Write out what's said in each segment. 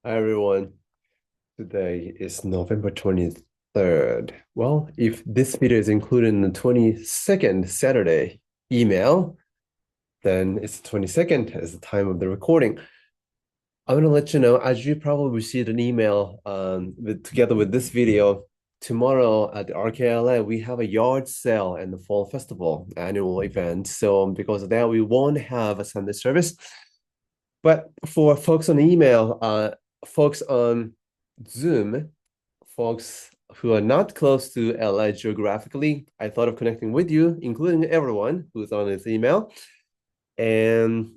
Hi everyone. Today is November 23rd. Well, if this video is included in the 22nd Saturday email, then it's the 22nd as the time of the recording. I'm going to let you know, as you probably received an email together with this video, tomorrow at the RKLA, we have a yard sale and the fall festival annual event. So because of that, we won't have a Sunday service. But for folks on email, folks on Zoom, folks who are not close to LA geographically, I thought of connecting with you, including everyone who's on this email, and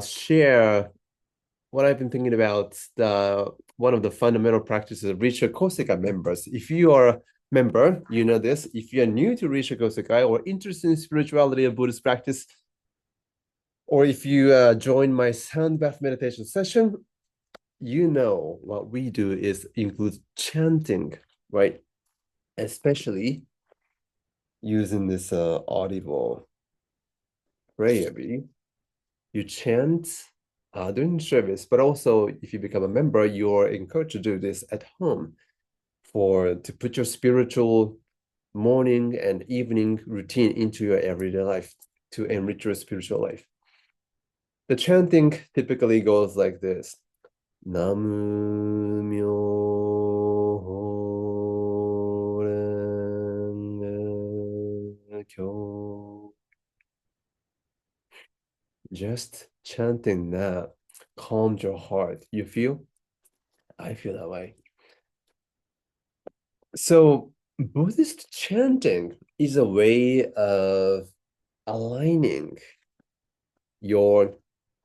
share what I've been thinking about the one of the fundamental practices of Richa Koseka members. If you are a member, you know this. If you're new to Richa Koseka or interested in spirituality or Buddhist practice, or if you join my sound bath meditation session, you know what we do is include chanting, right? Especially using this audible prayer. You chant during service, but also if you become a member, you're encouraged to do this at home to put your spiritual morning and evening routine into your everyday life to enrich your spiritual life. The chanting typically goes like this. Namu myoho renge kyo. Just chanting that calms your heart. You feel? I feel that way. So, Buddhist chanting is a way of aligning your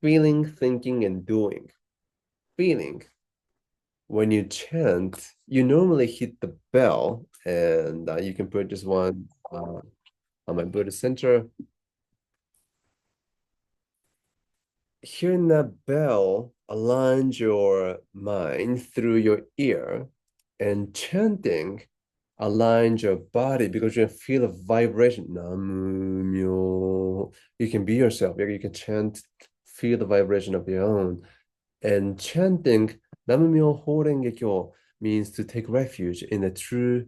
feeling, thinking, and doing. Feeling. When you chant, you normally hit the bell, and you can put this one on my Buddhist center. Hearing that bell aligns your mind through your ear, and chanting aligns your body because you feel a vibration. Namu myo. You can be yourself. You can chant, feel the vibration of your own. And chanting Namu myo renge kyo means to take refuge in the true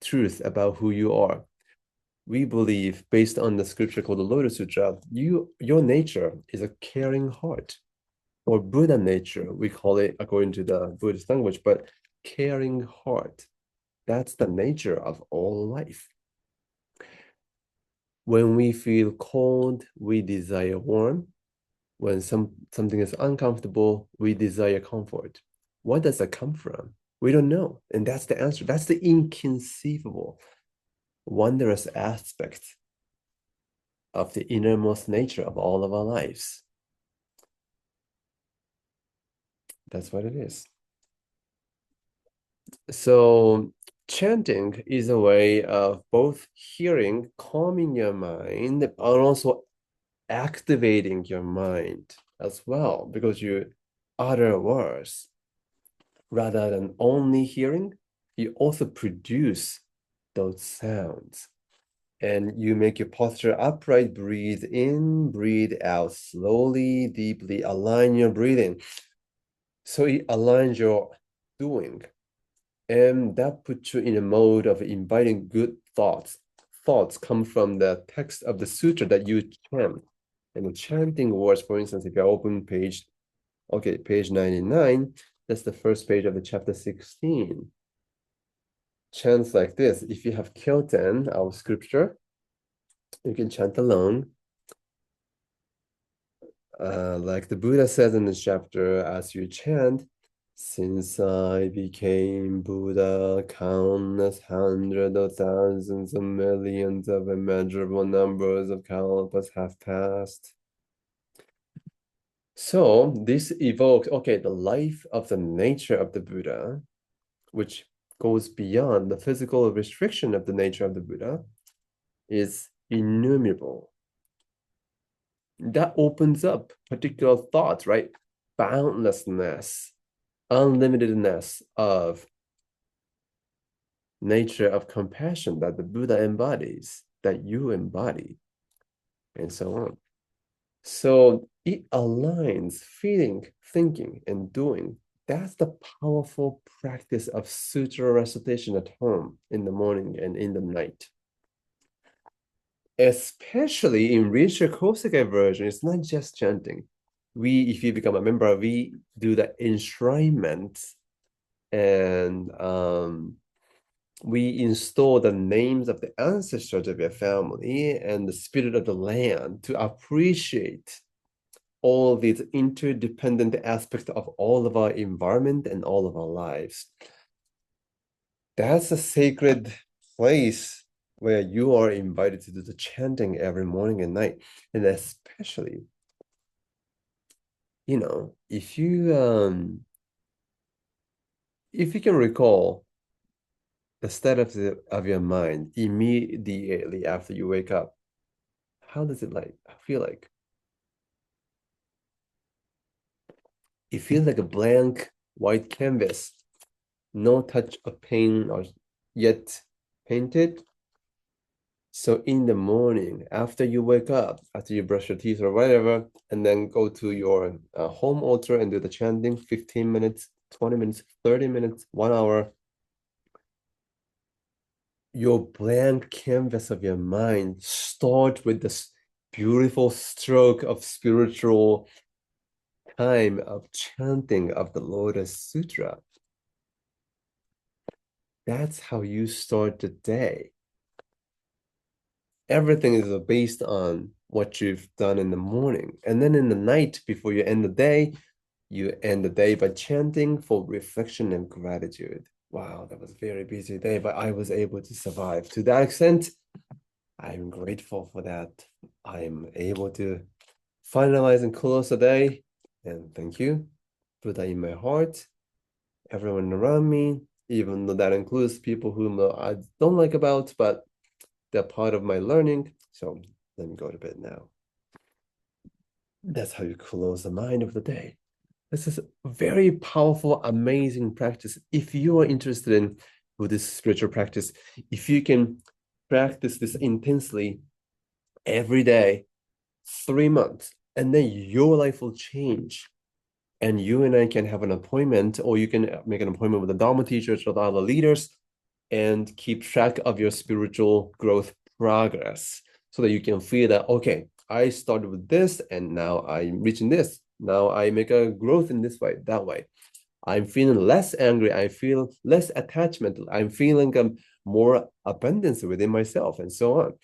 truth about who you are. We believe, based on the scripture called the Lotus Sutra, your nature is a caring heart, or Buddha nature, we call it according to the Buddhist language, but caring heart. That's the nature of all life. When we feel cold, we desire warmth. When something is uncomfortable, we desire comfort. What does that come from? We don't know. And that's the answer. That's the inconceivable, wondrous aspect of the innermost nature of all of our lives. That's what it is. So chanting is a way of both hearing, calming your mind, and also activating your mind as well, because you utter words rather than only hearing, you also produce those sounds. And you make your posture upright, breathe in, breathe out slowly, deeply, align your breathing. So it aligns your doing. And that puts you in a mode of inviting good thoughts. Thoughts come from the text of the sutra that you chant. And the chanting words, for instance, if you open page 99, that's the first page of the chapter 16. Chants like this. If you have Kyoten, our scripture, you can chant alone. Like the Buddha says in this chapter, as you chant, since I became Buddha, countless hundreds of thousands of millions of immeasurable numbers of kalpas have passed. So this evokes, the life of the nature of the Buddha, which goes beyond the physical restriction of the nature of the Buddha, is innumerable. That opens up particular thoughts, right? Boundlessness, unlimitedness of nature of compassion that the Buddha embodies, that you embody, and so on. So it aligns feeling, thinking, and doing That's the powerful practice of sutra recitation at home in the morning and in the night. Especially in Rishi Kosuke version, it's not just chanting. If you become a member, we do the enshrinement, and we install the names of the ancestors of your family and the spirit of the land to appreciate all these interdependent aspects of all of our environment and all of our lives. That's a sacred place where you are invited to do the chanting every morning and night. And especially, if you can recall the state of your mind immediately after you wake up, how does it feel like? It feels like a blank white canvas, no touch of paint or yet painted. So in the morning, after you wake up, after you brush your teeth or whatever, and then go to your home altar and do the chanting, 15 minutes, 20 minutes, 30 minutes, 1 hour, your blank canvas of your mind start with this beautiful stroke of spiritual time of chanting of the Lotus Sutra. That's how you start the day. Everything is based on what you've done in the morning. And then in the night, before you end the day, you end the day by chanting for reflection and gratitude. Wow, that was a very busy day, but I was able to survive. To that extent, I'm grateful for that. I'm able to finalize and close the day. And thank you. Put that in my heart. Everyone around me, even though that includes people whom I don't like about, but they're part of my learning. So let me go to bed now. That's how you close the mind of the day. This is a very powerful, amazing practice. If you are interested in Buddhist spiritual practice, if you can practice this intensely every day, 3 months, and then your life will change. And you and I can have an appointment, or you can make an appointment with the Dharma teachers or the other leaders and keep track of your spiritual growth progress so that you can feel that, okay, I started with this and now I'm reaching this. Now I make a growth in this way, that way. I'm feeling less angry. I feel less attachment. I'm feeling more abundance within myself and so on.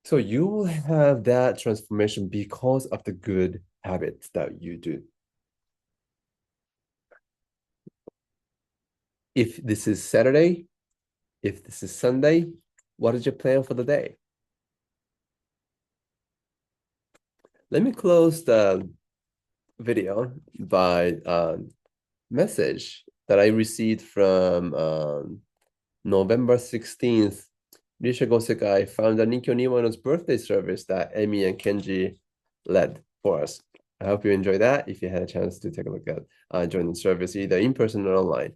So you will have that transformation because of the good habits that you do. If this is Saturday, if this is Sunday, what is your plan for the day? Let me close the video by message that I received from November 16th. Risha Gosekai found a Nikkyo Niwano's birthday service that Emi and Kenji led for us. I hope you enjoyed that. If you had a chance to take a look at join the service, either in person or online.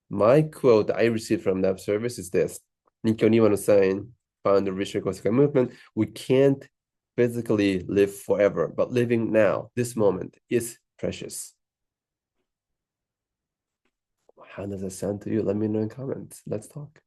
My quote I received from that service is this. Nikkyo Niwano saying, found the Risha Gosekai movement, we can't physically live forever, but living now, this moment, is precious. How does that sound to you? Let me know in comments. Let's talk.